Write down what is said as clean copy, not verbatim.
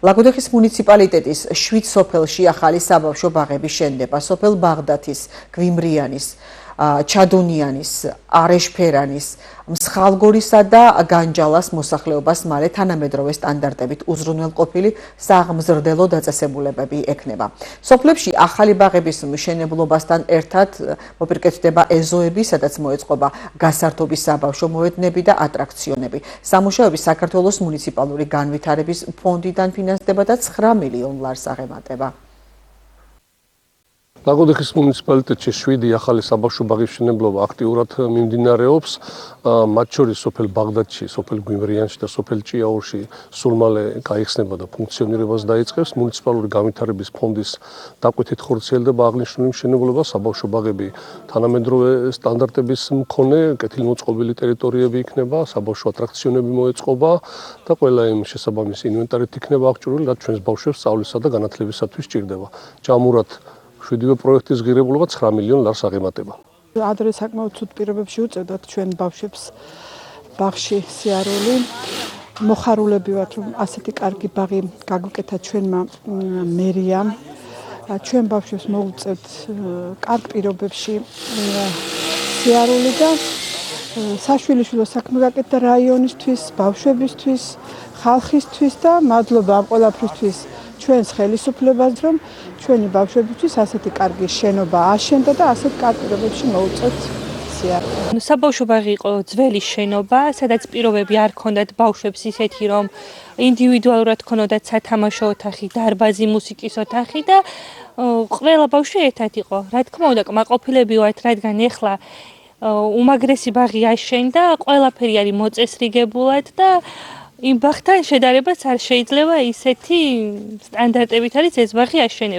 ლაგოდეხის მუნიციპალიტეტის 7 სოფელში ახალი საბავშვო ბაღები შენდება. სოფელ ბაღდათის, გვიმრიანის, ჩადონიანის, არეშფერანის, მსხალგორისა და განჯალას მოსახლეობას მალე თანამედროვე სტანდარტებით უზრუნველყოფილი სააღმზრდელო დაწესებულებები ექნება. სოფლებში ახალი ბაღების მშენებლობასთან ერთად მოპირკეთდება ეზოები, სადაც მოეწყობა გასართობის საბავშვო მოედნები და ატრაქციონები. სამუშაოები საქართველოს მუნიციპალური განვითარების ფონდიდან ფინანსდება და 9 მილიონ ლარს აღემატება. ლაგოდეხის მუნიციპალიტეტში 7 ახალი საბავშვო ბაღის მშენებლობა აქტიურად მიმდინარეობს. მათ შორის სოფელ ბაღდათში, სოფელ გვიმრიანში და სოფელ ჭიაურში სულ მალე გაიხსნება და ფუნქციონირებას დაიწყებს. მუნიციპალური განვითარების ფონდის დაკვეთით ხორციელდება აღნიშნული მშენებლობა. საბავშვო ბაღები თანამედროვე სტანდარტების მქონე, კეთილმოწყობილი ტერიტორიები იქნება, საბავშვო ატრაქციონები მოეწყობა და ყველა იმ შესაბამისი ინვენტარით იქნება აღჭურვილი, რაც ჩვენს ბავშვებს სწავლისა და განათლებისათვის სჭირდება. ჯამურად 7 პროექტის ღირებულება 9 მილიონ ლარს აღემატება. ადრე საკმაოდ ცუდ პირობებში უწევდათ ჩვენ ბავშვებს ბაღში სიარული. მოხარულები ვართ, რომ ასეთი კარგი ბაღი გაგვიკეთა ჩვენმა მერიამ. ჩვენ ბავშვებს მოუწევთ კარგ პირობებში სიარული და საშვილიშვილო საქმე გაკეთდა რაიონისთვის, ბავშვებისთვის, ხალხისთვის და მადლობა ამ ყველაფრისთვის ჩვენს ხელისუფლებას, რომ ჩვენი ბავშვებისთვის ასეთი კარგი შენობა აშენდა და ასეთ კარგ პირობებში მოუწევთ სიარული. საბავშვო ბაღი იყო ძველი შენობა, სადაც პირობები არ ჰქონდათ ბავშვებს ისეთი, რომ ინდივიდუალურად ჰქონოდათ სათამაშო ოთახი, დარბაზი, მუსიკის ოთახი და ყველა ბავშვი ერთად იყო. რა თქმა უნდა, კმაყოფილები ვართ, რადგან ეხლა უმაგრესი ბაღი აშენდა, ყველაფერი არის მოწესრიგებულად და იმ ბაღთან შედარებაც არ შეიძლება ისეთი სტანდარტებით არის ეს ბაღი აშენებული.